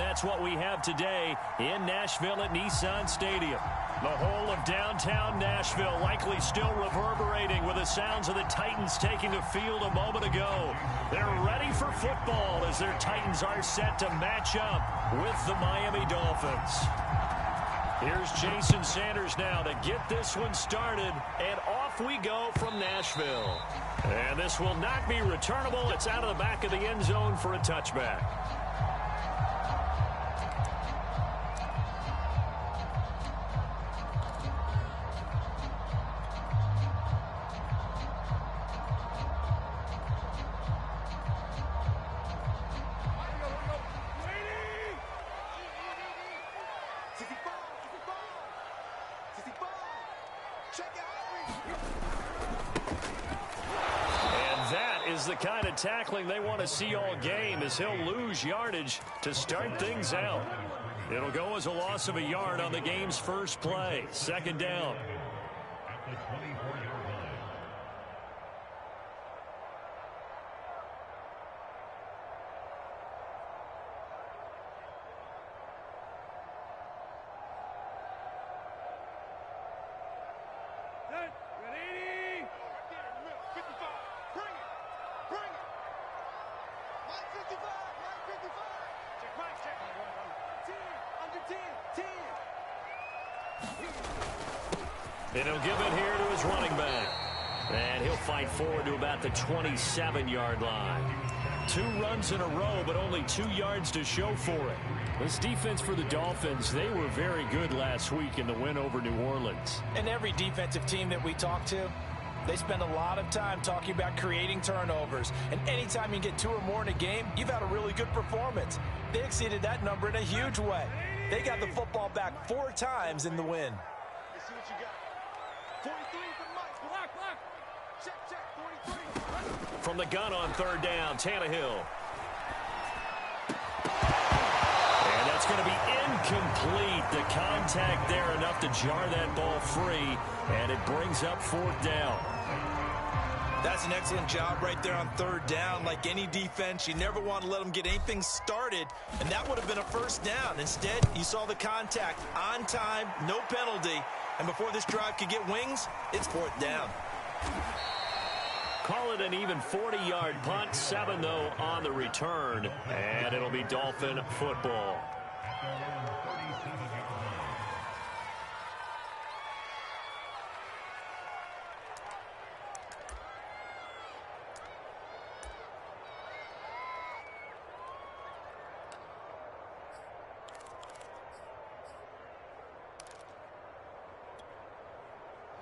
that's what we have today in Nashville at Nissan Stadium. The whole of downtown Nashville likely still reverberating with the sounds of the Titans taking the field a moment ago. They're ready for football as their Titans are set to match up with the Miami Dolphins. Here's Jason Sanders now to get this one started, and off we go from Nashville. And this will not be returnable. It's out of the back of the end zone for a touchback. The kind of tackling they want to see all game as he'll lose yardage to start things out. It'll go as a loss of a yard on the game's first play. Second down. And he'll give it here to his running back. And he'll fight forward to about the 27-yard line. 2 runs in a row, but only 2 yards to show for it. This defense for the Dolphins, they were very good last week in the win over New Orleans. And every defensive team that we talk to, they spend a lot of time talking about creating turnovers. And anytime you get 2 or more in a game, you've had a really good performance. They exceeded that number in a huge way. They got the football back 4 times in the win. Let's see what you got. 43 for Mike. Block. Check. 43. From the gun on third down, Tannehill. And that's going to be incomplete. The contact there enough to jar that ball free, and it brings up 4th down. That's an excellent job right there on third down. Like any defense, you never want to let them get anything started, and that would have been a first down. Instead, you saw the contact on time, no penalty, and before this drive could get wings, it's 4th down. Call it an even 40-yard punt, 7 though on the return, and it'll be Dolphin football.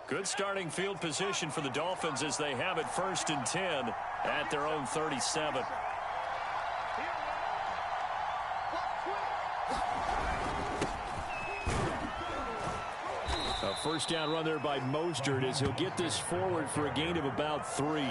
Good starting field position for the Dolphins as they have it 1st and 10 at their own 37. A first down run there by Mostert as he'll get this forward for a gain of about 3.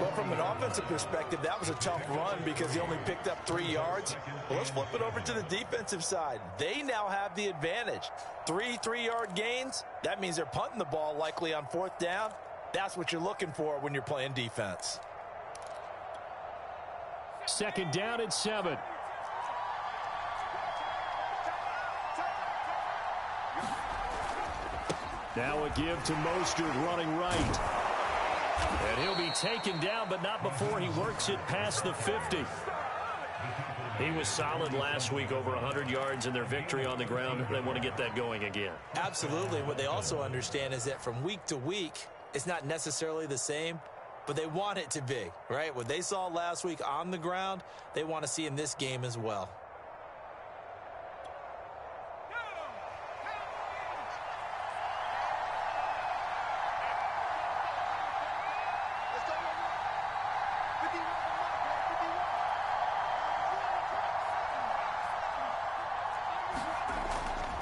Well, from an offensive perspective, that was a tough run because he only picked up 3 yards. Well, let's flip it over to the defensive side. They now have the advantage. 3 3-yard gains. That means they're punting the ball likely on 4th down. That's what you're looking for when you're playing defense. Second down at 7. Now a give to Mostert running right. And he'll be taken down, but not before he works it past the 50. He was solid last week, over 100 yards in their victory on the ground. They want to get that going again. Absolutely. What they also understand is that from week to week, it's not necessarily the same, but they want it to be, right? What they saw last week on the ground, they want to see in this game as well.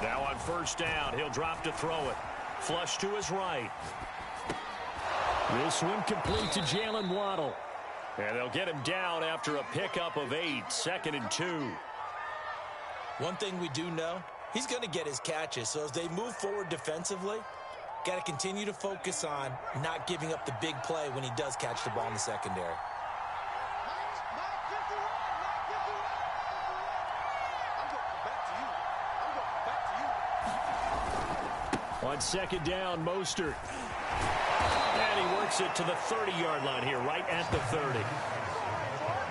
Now on first down, he'll drop to throw it. Flush to his right. This one complete to Jalen Waddle. And they'll get him down after a pickup of 8, 2nd and 2. One thing we do know, he's going to get his catches. So as they move forward defensively, got to continue to focus on not giving up the big play when he does catch the ball in the secondary. On second down, Mostert. And he works it to the 30-yard line here, right at the 30.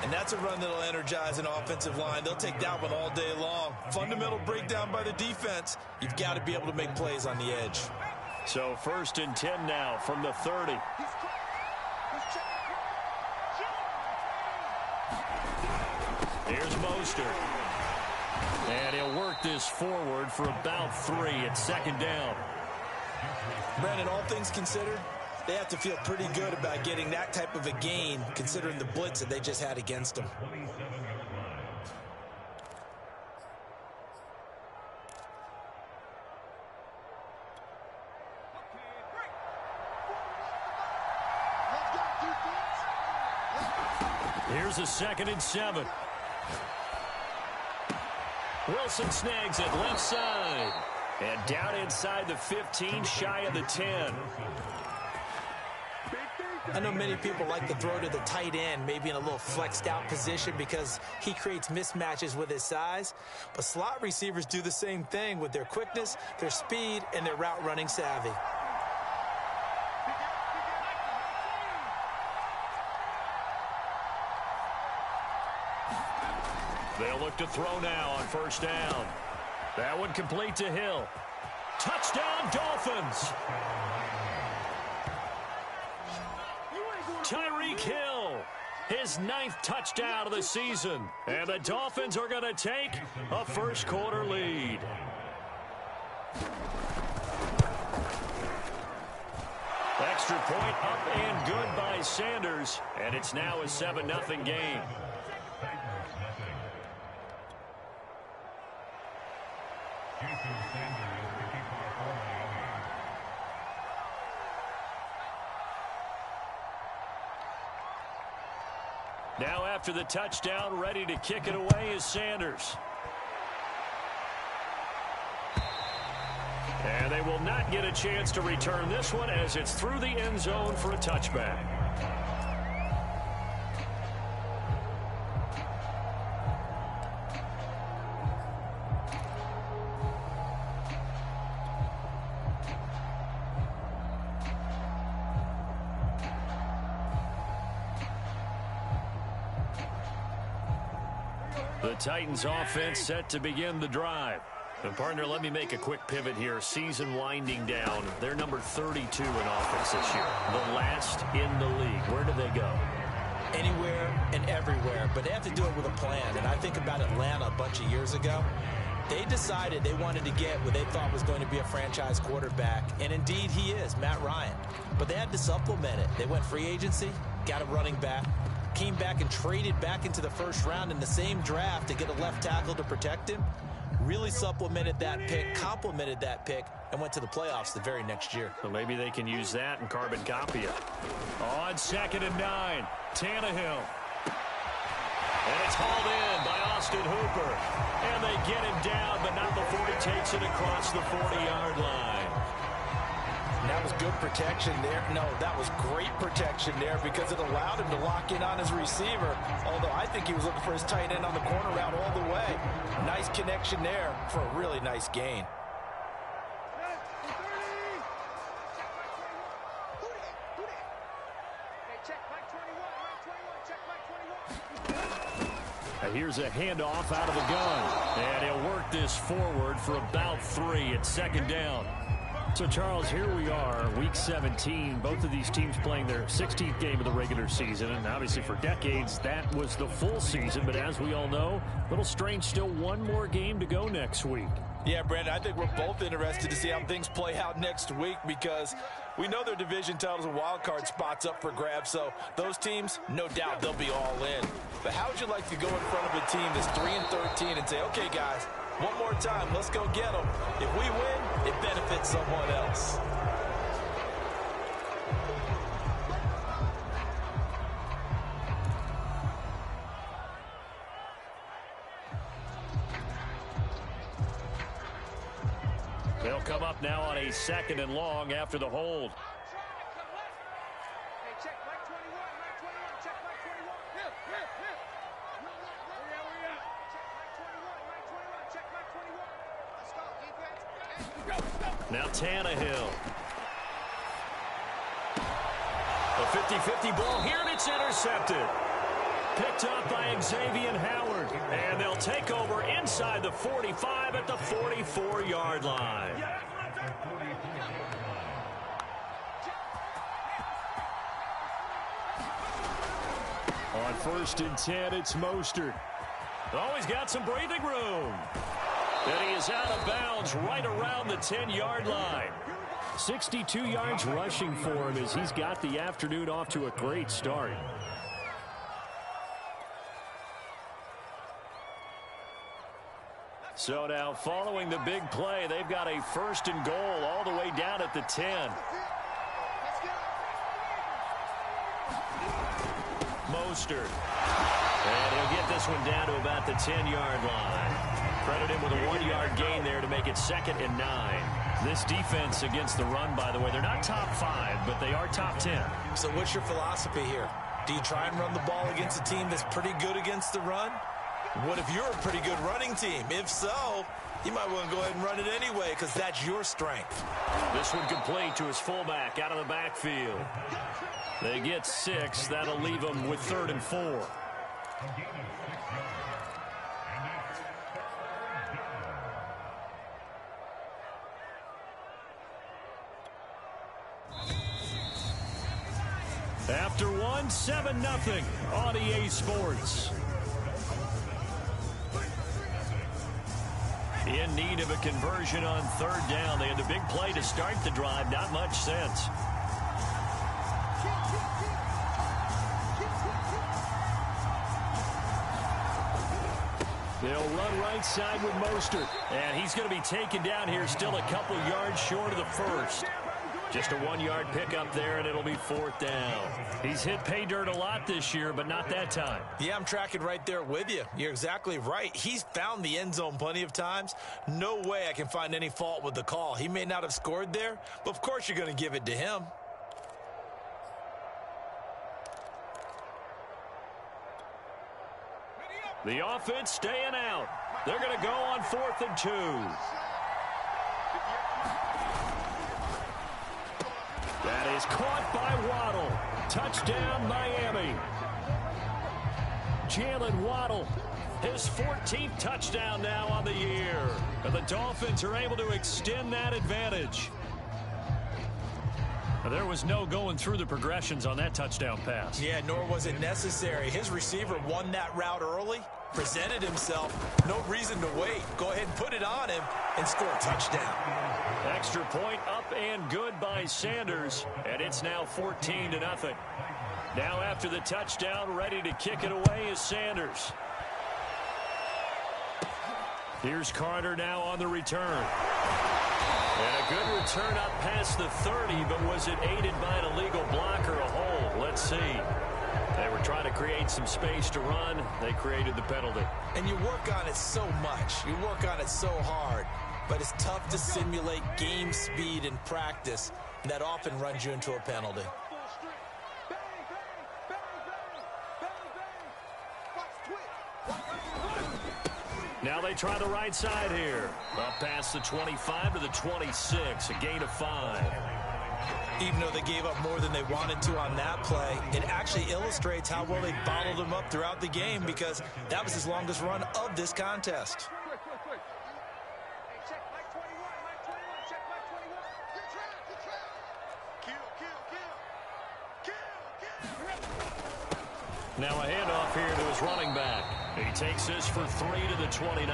And that's a run that'll energize an offensive line. They'll take that one all day long. Fundamental breakdown by the defense. You've got to be able to make plays on the edge. So 1st and 10 now from the 30. Here's Mostert. And he'll work this forward for about 3 at second down. Brandon, all things considered, they have to feel pretty good about getting that type of a gain, considering the blitz that they just had against them. Here's a 2nd and 7. Wilson snags it left side. And down inside the 15, shy of the 10. I know many people like to throw to the tight end, maybe in a little flexed out position because he creates mismatches with his size. But slot receivers do the same thing with their quickness, their speed, and their route running savvy. They'll look to throw now on 1st down. That one complete to Hill. Touchdown, Dolphins! Tyreek Hill, his 9th touchdown of the season. And the Dolphins are going to take a first-quarter lead. Extra point up and good by Sanders. And it's now a 7-0 game. Now after the touchdown, ready to kick it away is Sanders. And they will not get a chance to return this one as it's through the end zone for a touchback. The Titans offense set to begin the drive. And partner, let me make a quick pivot here. Season winding down. They're number 32 in offense this year. The last in the league. Where do they go? Anywhere and everywhere, but they have to do it with a plan. And I think about Atlanta a bunch of years ago. They decided they wanted to get what they thought was going to be a franchise quarterback, and indeed he is, Matt Ryan. But they had to supplement it. They went free agency, got a running back, came back and traded back into the 1st round in the same draft to get a left tackle to protect him. Really supplemented that pick, complemented that pick, and went to the playoffs the very next year. So maybe they can use that and carbon copy it. On 2nd and 9, Tannehill. And it's hauled in by Austin Hooper. And they get him down, but not before he takes it across the 40-yard line. And that was good protection there. No, that was great protection there because it allowed him to lock in on his receiver. Although I think he was looking for his tight end on the corner route all the way. Nice connection there for a really nice gain. Here's a handoff out of the gun. And he'll work this forward for about 3 at second down. So, Charles, here we are, Week 17. Both of these teams playing their 16th game of the regular season. And obviously for decades, that was the full season. But as we all know, a little strange, still one more game to go next week. Yeah, Brandon, I think we're both interested to see how things play out next week because we know their division titles and wild card spots up for grabs. So those teams, no doubt they'll be all in. But how would you like to go in front of a team that's 3-13 and say, okay, guys, one more time, let's go get them. If we win, it benefits someone else. They'll come up now on a 2nd and long after the hold. Now Tannehill. A 50-50 ball here, and it's intercepted. Picked up by Xavier Howard. And they'll take over inside the 45 at the 44-yard line. On 1st and 10, it's Mostert. Oh, he's got some breathing room. And he is out of bounds right around the 10-yard line. 62 yards rushing for him as he's got the afternoon off to a great start. So now following the big play, they've got a 1st and goal all the way down at the 10. Mostert. And he'll get this one down to about the 10-yard line. Credit him with a 1-yard gain there to make it 2nd and 9. This defense against the run, by the way, they're not top 5, but they are top 10. So what's your philosophy here? Do you try and run the ball against a team that's pretty good against the run? What if you're a pretty good running team? If so, you might want to go ahead and run it anyway because that's your strength. This one complete to his fullback out of the backfield. They get 6. That'll leave them with 3rd and 4. After 1, 7-0 on EA Sports. In need of a conversion on 3rd down. They had the big play to start the drive. Not much sense. They'll run right side with Mostert. And he's going to be taken down here still a couple yards short of the 1st. Just a 1-yard pickup there, and it'll be 4th down. He's hit pay dirt a lot this year, but not that time. Yeah, I'm tracking right there with you. You're exactly right. He's found the end zone plenty of times. No way I can find any fault with the call. He may not have scored there, but of course you're going to give it to him. The offense staying out. They're going to go on 4th and 2. That is caught by Waddle. Touchdown, Miami. Jalen Waddle, his 14th touchdown now on the year. And the Dolphins are able to extend that advantage. There was no going through the progressions on that touchdown pass. Yeah, nor was it necessary. His receiver won that route early, presented himself. No reason to wait. Go ahead and put it on him and score a touchdown. Extra point up and good by Sanders, and it's now 14-0. Now after the touchdown, ready to kick it away is Sanders. Here's Carter now on the return. And a good return up past the 30, but was it aided by an illegal block or a hold? Let's see. They were trying to create some space to run. They created the penalty. And you work on it so much. You work on it so hard. But it's tough to simulate game speed in practice. And that often runs you into a penalty. Now they try the right side here. Up past the 25 to the 26, a gain of 5. Even though they gave up more than they wanted to on that play, it actually illustrates how well they bottled him up throughout the game because that was his longest run of this contest. Now a handoff here to his running back. He takes this for 3 to the 29.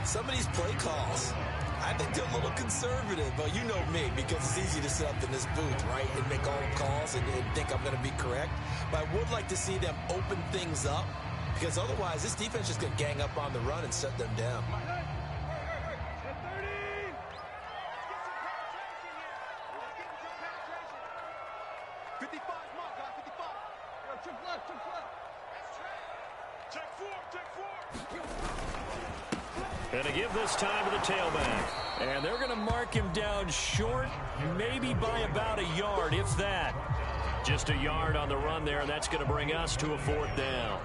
Some of these play calls, I think they're a little conservative, but you know me, because it's easy to sit up in this booth, right, and make all the calls and think I'm going to be correct. But I would like to see them open things up, because otherwise this defense is just going to gang up on the run and shut them down. And to give this time to the tailback. And they're going to mark him down short, maybe by about a yard, if that. Just a yard on the run there, and that's going to bring us to a 4th down.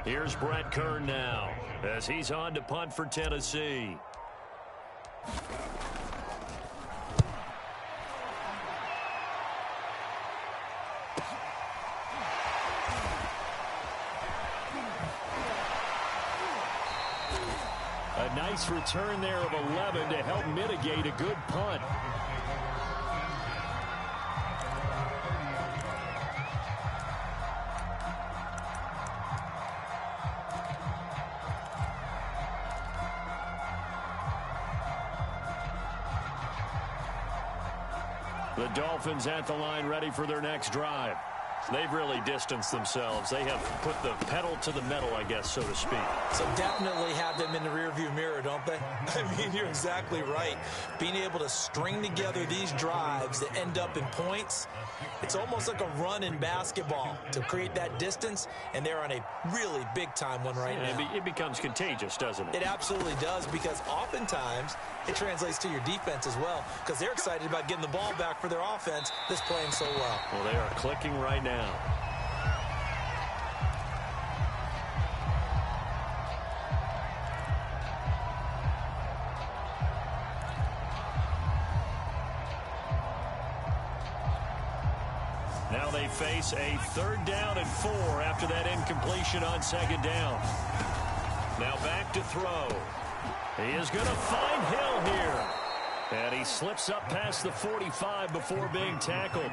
Here's Brett Kern now as he's on to punt for Tennessee. A nice return there of 11 to help mitigate a good punt. The Dolphins at the line ready for their next drive. They've really distanced themselves. They have put the pedal to the metal, I guess, so to speak. So definitely have them in the rearview mirror, don't they? I mean, you're exactly right. Being able to string together these drives that end up in points, it's almost like a run in basketball to create that distance, and they're on a really big-time one right now. It becomes contagious, doesn't it? It absolutely does, because oftentimes it translates to your defense as well, because they're excited about getting the ball back for their offense that's playing so well. Well, they are clicking right now. Now they face a 3rd down and 4 after that incompletion on 2nd down. Now back to throw. He is going to find Hill here. And he slips up past the 45 before being tackled.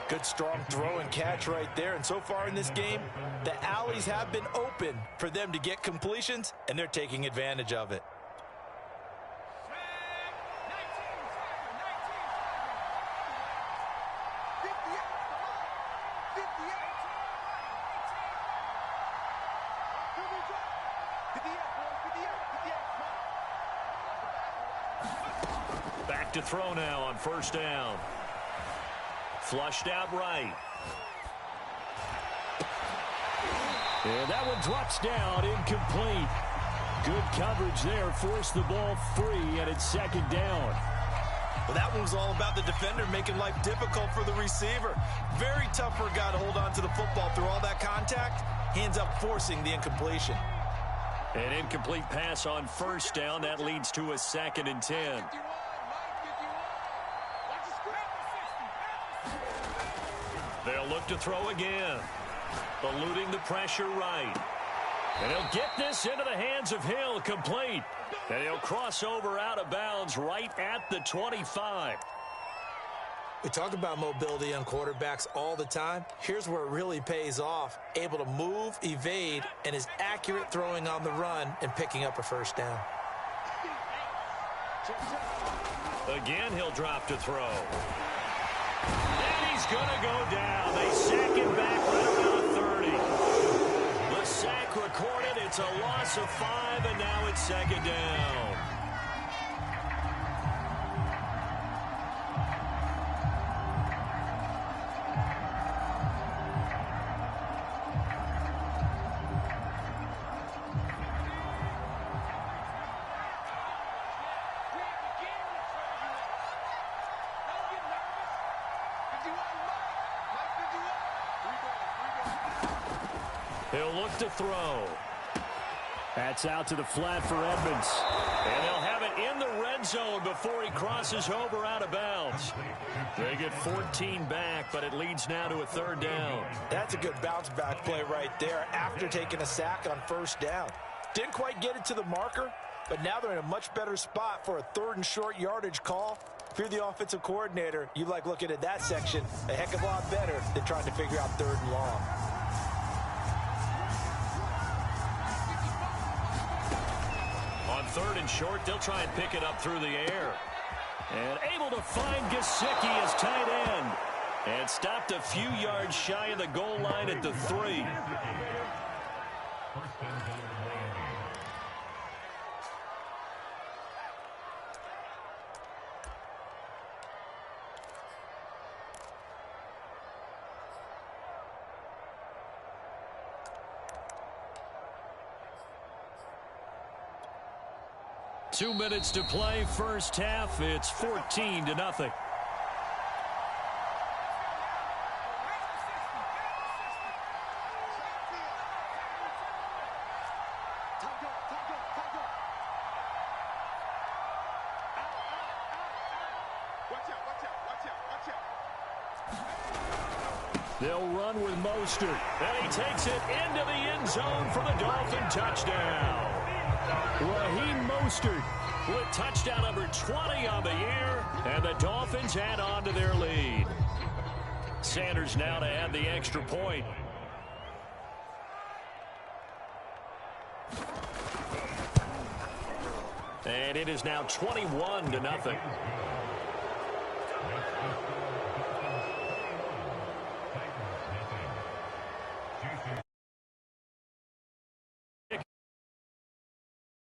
Good, strong throw and catch right there. And so far in this game, the alleys have been open for them to get completions, and they're taking advantage of it. Back to throw now on 1st down. Flushed out right. And that one drops down, incomplete. Good coverage there, forced the ball free, and it's 2nd down. Well, that one was all about the defender making life difficult for the receiver. Very tough for a guy to hold on to the football through all that contact. Hands up, forcing the incompletion. An incomplete pass on 1st down. That leads to a 2nd and 10. They'll look to throw again. Eluding the pressure right. And he'll get this into the hands of Hill, complete. And he'll cross over out of bounds right at the 25. We talk about mobility on quarterbacks all the time. Here's where it really pays off. Able to move, evade, and is accurate throwing on the run and picking up a 1st down. Again, he'll drop to throw. And he's going to go down. They sack him back right around 30. The sack recorded. It's a loss of 5, and now it's 2nd down. He'll look to throw. That's out to the flat for Edmonds. And they'll have it in the red zone before he crosses over out of bounds. They get 14 back, but it leads now to a 3rd down. That's a good bounce back play right there after taking a sack on 1st down. Didn't quite get it to the marker, but now they're in a much better spot for a 3rd and short yardage call. If you're the offensive coordinator, you like looking at that section a heck of a lot better than trying to figure out 3rd and long. On 3rd and short, they'll try and pick it up through the air. And able to find Gesicki as tight end. And stopped a few yards shy of the goal line at the 3. Two minutes to play, 1st half. It's 14-0. They'll run with Mostert, and he takes it into the end zone for the Dolphin touchdown. Raheem Mostert with touchdown number 20 on the year, and the Dolphins add on to their lead. Sanders now to add the extra point. And it is now 21-0.